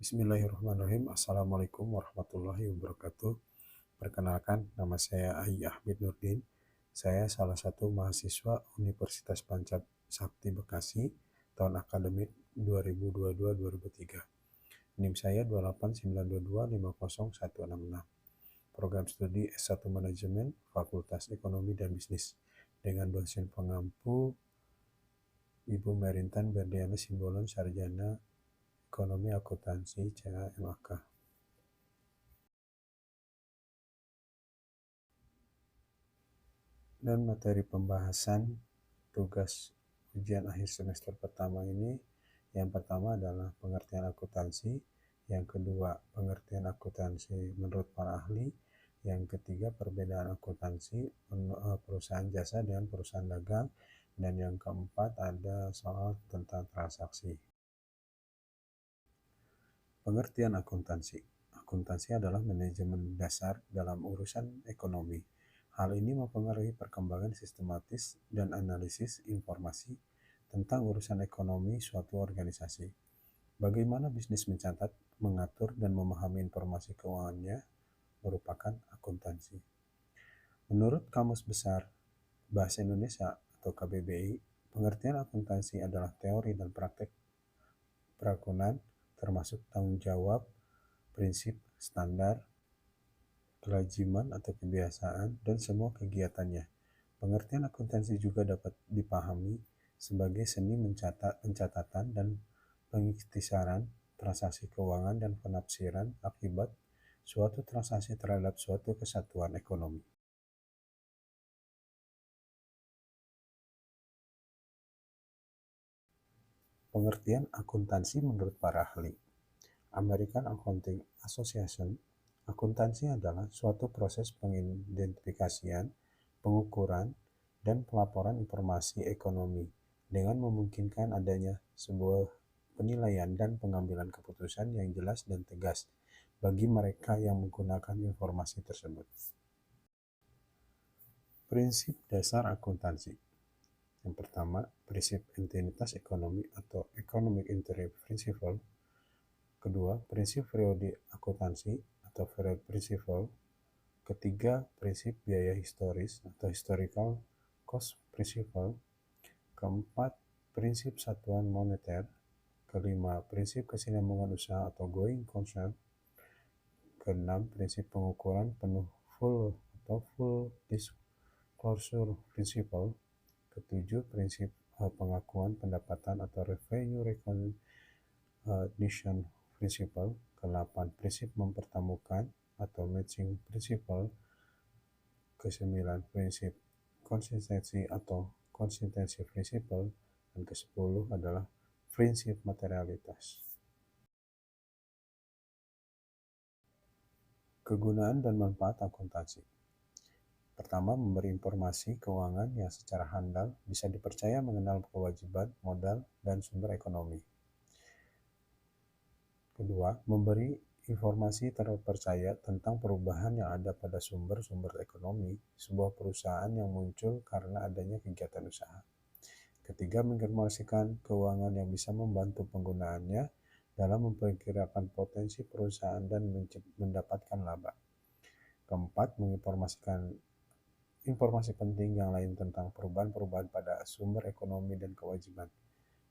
Bismillahirrahmanirrahim. Assalamualaikum warahmatullahi wabarakatuh. Perkenalkan, nama saya Ai Ahmad Nurdin. Saya salah satu mahasiswa Universitas Pancasakti Bekasi tahun akademik 2022-2023. NIM saya 28922506166. Program studi S1 Manajemen Fakultas Ekonomi dan Bisnis dengan dosen pengampu Ibu Merintan Berdiana Simbolon, Sarjana Ekonomi Akuntansi CAMAK. Dan materi pembahasan tugas ujian akhir semester pertama ini, yang pertama adalah pengertian akuntansi, yang kedua pengertian akuntansi menurut para ahli, yang ketiga perbedaan akuntansi perusahaan jasa dengan perusahaan dagang, dan yang keempat ada soal tentang transaksi. Pengertian akuntansi. Akuntansi adalah manajemen dasar dalam urusan ekonomi. Hal ini mempengaruhi perkembangan sistematis dan analisis informasi tentang urusan ekonomi suatu organisasi. Bagaimana bisnis mencatat, mengatur, dan memahami informasi keuangannya merupakan akuntansi. Menurut Kamus Besar Bahasa Indonesia atau KBBI, pengertian akuntansi adalah teori dan praktek perakunan termasuk tanggung jawab, prinsip, standar, kelaziman atau kebiasaan, dan semua kegiatannya. Pengertian akuntansi juga dapat dipahami sebagai seni pencatatan dan pengikhtisaran transaksi keuangan dan penafsiran akibat suatu transaksi terhadap suatu kesatuan ekonomi. Pengertian akuntansi menurut para ahli. American Accounting Association, akuntansi adalah suatu proses pengidentifikasian, pengukuran, dan pelaporan informasi ekonomi dengan memungkinkan adanya sebuah penilaian dan pengambilan keputusan yang jelas dan tegas bagi mereka yang menggunakan informasi tersebut. Prinsip dasar akuntansi. Yang pertama, prinsip entitas ekonomi atau Economic Entity Principle. Kedua, prinsip periode akuntansi atau Freud Principle. Ketiga, prinsip biaya historis atau Historical Cost Principle. Keempat, prinsip satuan moneter. Kelima, prinsip kesinambungan usaha atau going concern. Keenam, prinsip pengukuran penuh full disclosure principle. Ketujuh, prinsip pengakuan pendapatan atau revenue recognition principle. Ke-8, prinsip mempertemukan atau matching principle. Ke-9, prinsip konsistensi atau consistency principle. Dan ke-10 adalah prinsip materialitas. Kegunaan dan manfaat akuntansi. Pertama, memberi informasi keuangan yang secara handal bisa dipercaya mengenal kewajiban, modal, dan sumber ekonomi. Kedua, memberi informasi terpercaya tentang perubahan yang ada pada sumber-sumber ekonomi sebuah perusahaan yang muncul karena adanya kegiatan usaha. Ketiga, menginformasikan keuangan yang bisa membantu penggunaannya dalam memperkirakan potensi perusahaan dan mendapatkan laba. Keempat, menginformasikan informasi penting yang lain tentang perubahan-perubahan pada sumber ekonomi dan kewajiban.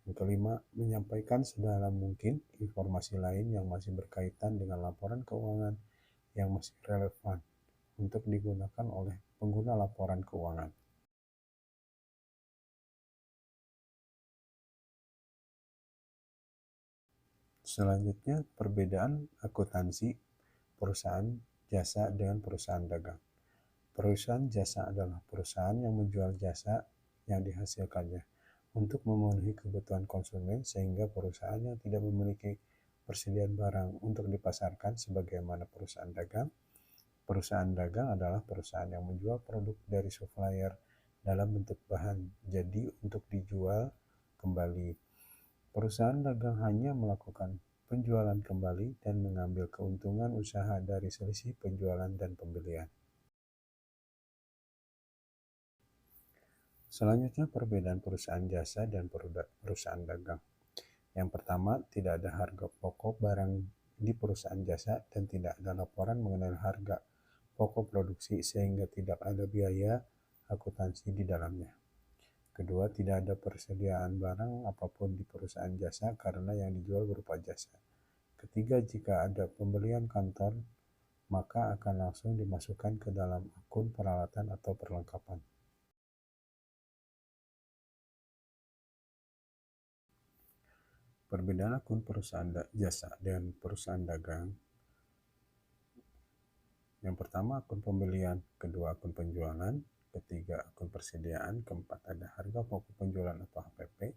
Yang kelima, menyampaikan sedalam mungkin informasi lain yang masih berkaitan dengan laporan keuangan yang masih relevan untuk digunakan oleh pengguna laporan keuangan. Selanjutnya, perbedaan akuntansi perusahaan jasa dengan perusahaan dagang. Perusahaan jasa adalah perusahaan yang menjual jasa yang dihasilkannya untuk memenuhi kebutuhan konsumen sehingga perusahaannya tidak memiliki persediaan barang untuk dipasarkan sebagaimana perusahaan dagang. Perusahaan dagang adalah perusahaan yang menjual produk dari supplier dalam bentuk bahan jadi untuk dijual kembali. Perusahaan dagang hanya melakukan penjualan kembali dan mengambil keuntungan usaha dari selisih penjualan dan pembelian. Selanjutnya, perbedaan perusahaan jasa dan perusahaan dagang. Yang pertama, tidak ada harga pokok barang di perusahaan jasa dan tidak ada laporan mengenai harga pokok produksi sehingga tidak ada biaya akuntansi di dalamnya. Kedua, tidak ada persediaan barang apapun di perusahaan jasa karena yang dijual berupa jasa. Ketiga, jika ada pembelian kantor, maka akan langsung dimasukkan ke dalam akun peralatan atau perlengkapan. Perbedaan akun perusahaan jasa dan perusahaan dagang. Yang pertama, akun pembelian. Kedua, akun penjualan. Ketiga, akun persediaan. Keempat, ada harga pokok penjualan atau HPP.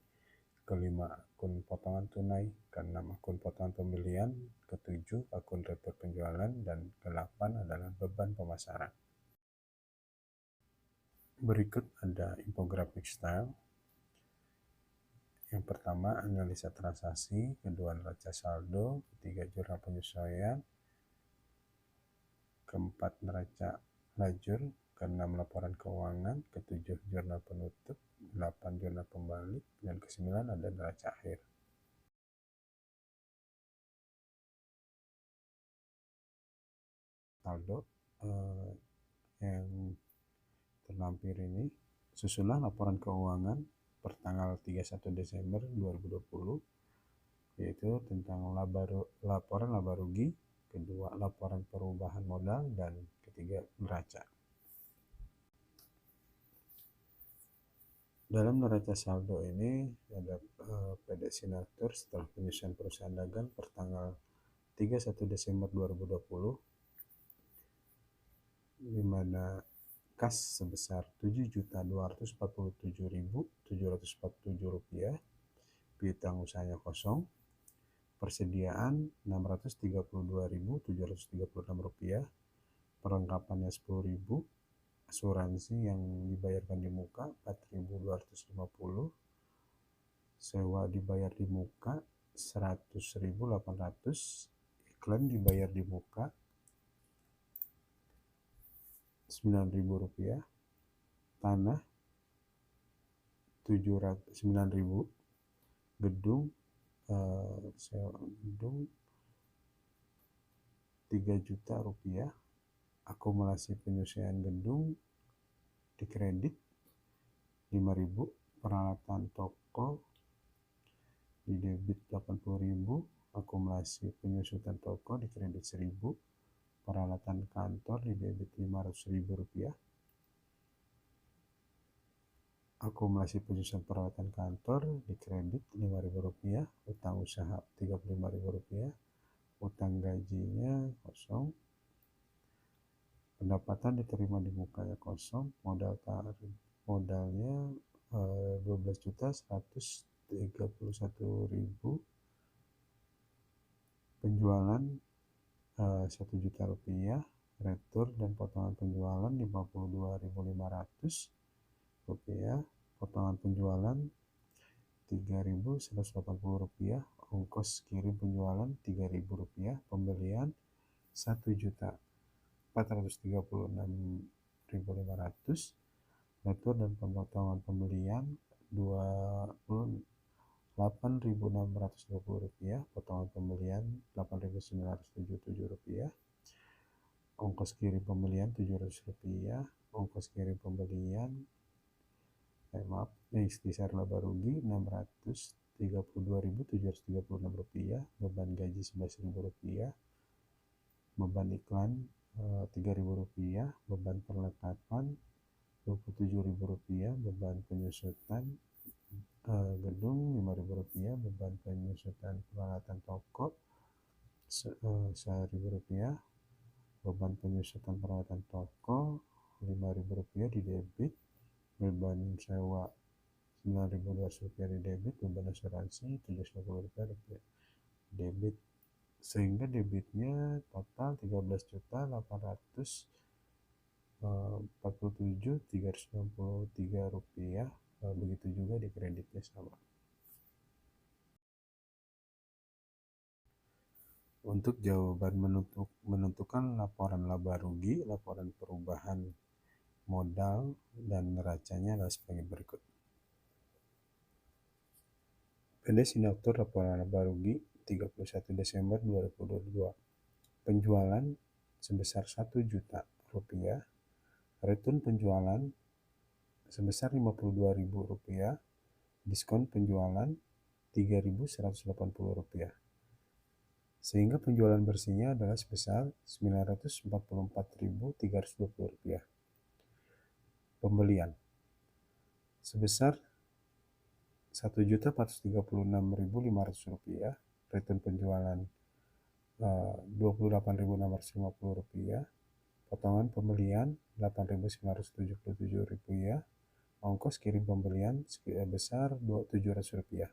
Kelima, akun potongan tunai. Keenam, akun potongan pembelian. Ketujuh, akun retur penjualan. Dan kedelapan adalah beban pemasaran. Berikut ada infographic style. Yang pertama, analisa transaksi. Kedua, neraca saldo. Ketiga, jurnal penyesuaian. Keempat, neraca lajur. Keenam, laporan keuangan. Ketujuh, jurnal penutup. 8, jurnal pembalik. Dan kesembilan ada neraca akhir. Saldo yang terlampir ini, susunan laporan keuangan per tanggal 31 Desember 2020, yaitu tentang laporan laba rugi, kedua laporan perubahan modal, dan ketiga neraca. Dalam neraca saldo ini ada PD Sinatur setelah penyusunan perusahaan dagang per tanggal 31 Desember 2020, di mana kas sebesar Rp7.247.747, piutang usahanya kosong, persediaan Rp632.736, perlengkapannya Rp10.000, asuransi yang dibayarkan di muka Rp4.250, sewa dibayar di muka Rp100.800, iklan dibayar di muka Rp9.000, tanah Rp9.000, gedung sewa gedung Rp3.000.000, akumulasi penyelesaian gedung dikredit Rp5.000, peralatan toko di debit Rp80.000, akumulasi penyusutan toko dikredit Rp1.000, peralatan kantor di debit Rp500.000, akumulasi penyusutan peralatan kantor dikredit Rp5.000, utang usaha Rp35.000, utang gajinya kosong, pendapatan diterima di mukanya kosong, modalnya Rp12.131.000, penjualan Rp1.000.000, retur dan potongan penjualan Rp52.500, potongan penjualan Rp3.180, ongkos kirim penjualan Rp3.000, pembelian Rp1.436.500, retur dan pemotongan pembelian Rp28.620, potongan pembelian Rp8.977, ongkos kirim pembelian Rp700, ongkos kirim pembelian sisa laba rugi Rp632.736, beban gaji Rp11.000, beban iklan Rp3.000, beban perlengkapan Rp27.000, beban penyusutan gedung Rp5.000, beban penyusutan peralatan toko Rp1.000, beban penyusutan peralatan toko Rp5.000 di debit, beban sewa Rp9.200 di debit, beban asuransi Rp750 debit, sehingga debitnya total Rp13.847.363, begitu juga di kreditnya sama. Untuk jawaban menentukan laporan laba rugi, laporan perubahan modal, dan neracanya adalah sebagai berikut. PD Sinatur laporan laba rugi 31 Desember 2022. Penjualan sebesar 1 juta rupiah, return penjualan sebesar Rp52.000, diskon penjualan Rp3.180, sehingga penjualan bersihnya adalah sebesar Rp944.320. Pembelian sebesar Rp1.436.500, return penjualan Rp28.650, potongan pembelian Rp8.977, ongkos kirim pembelian sebesar Rp700.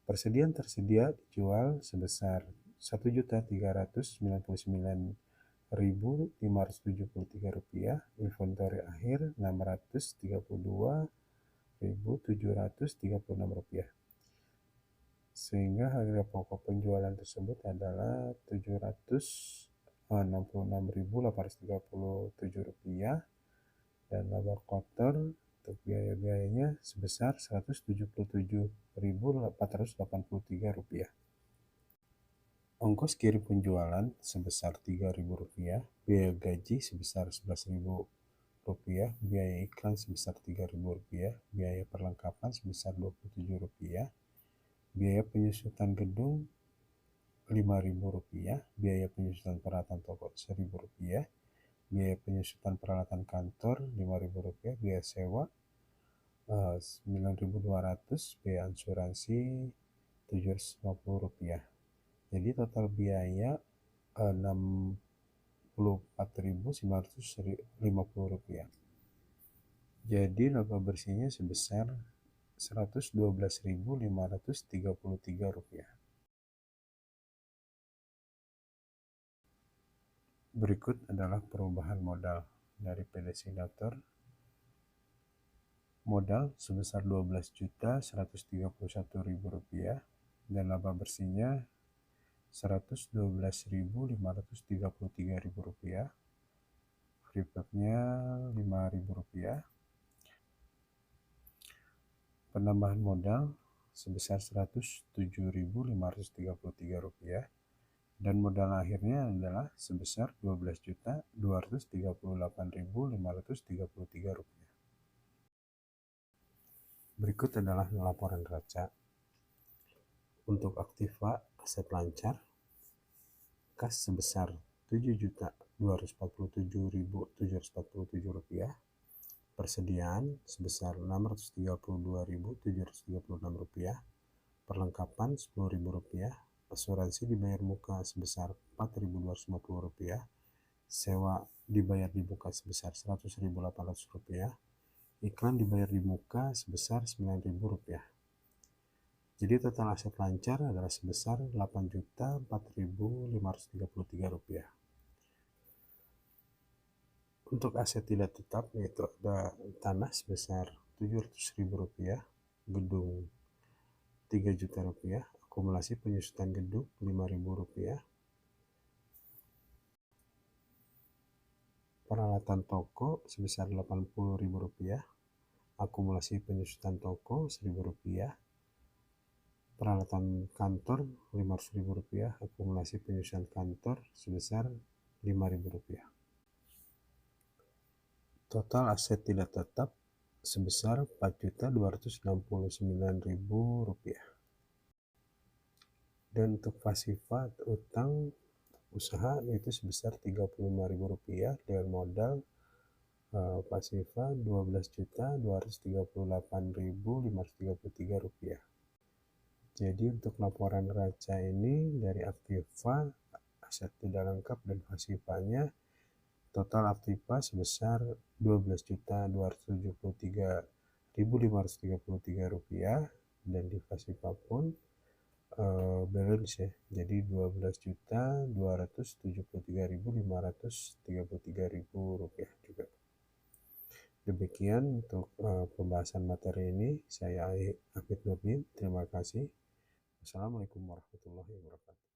Persediaan tersedia dijual sebesar Rp1.399.573, inventory akhir Rp632.736, sehingga harga pokok penjualan tersebut adalah Rp766.837, dan laba kotor untuk biaya-biayanya sebesar Rp177.483. Ongkos kirim penjualan sebesar Rp3.000, biaya gaji sebesar Rp11.000, biaya iklan sebesar Rp3.000, biaya perlengkapan sebesar Rp27, biaya penyusutan gedung Rp5.000, biaya penyusutan peralatan toko Rp1.000, biaya penyusutan peralatan kantor Rp5.000, biaya sewa Rp9.200, biaya asuransi Rp750. Jadi total biaya Rp64.950. Jadi laba bersihnya sebesar Rp112.533. Berikut adalah perubahan modal dari PD Signator. Modal sebesar Rp12.131.000 dan laba bersihnya Rp112.533. Free plednya Rp5.000. Penambahan modal sebesar Rp107.533, dan modal akhirnya adalah sebesar Rp12.238.533. Berikut adalah laporan neraca. Untuk aktiva aset lancar, kas sebesar Rp7.247.747, persediaan sebesar Rp632.736, perlengkapan Rp10.000, asuransi dibayar muka sebesar Rp4.250, sewa dibayar di muka sebesar Rp100.800, iklan dibayar di muka sebesar Rp9.000. Jadi total aset lancar adalah sebesar Rp8.004.533. Untuk aset tidak tetap yaitu ada tanah sebesar Rp700.000, gedung Rp3 juta, akumulasi penyusutan gedung Rp5.000, peralatan toko sebesar Rp80.000, akumulasi penyusutan toko Rp1.000, peralatan kantor Rp500.000, akumulasi penyusutan kantor sebesar Rp5.000. Total aset tidak tetap sebesar Rp4.269.000. Dan untuk pasifa utang usaha itu sebesar Rp35.000 dengan modal pasifa Rp12.238.533. Jadi untuk laporan neraca ini dari aktiva, aset tidak lengkap dan pasifanya, total aktiva sebesar Rp12.273.533, dan di pasifa pun balance ya, jadi Rp12.273.533 juga. Demikian untuk pembahasan materi ini. Saya Afid Nurdin, terima kasih. Assalamualaikum warahmatullahi wabarakatuh.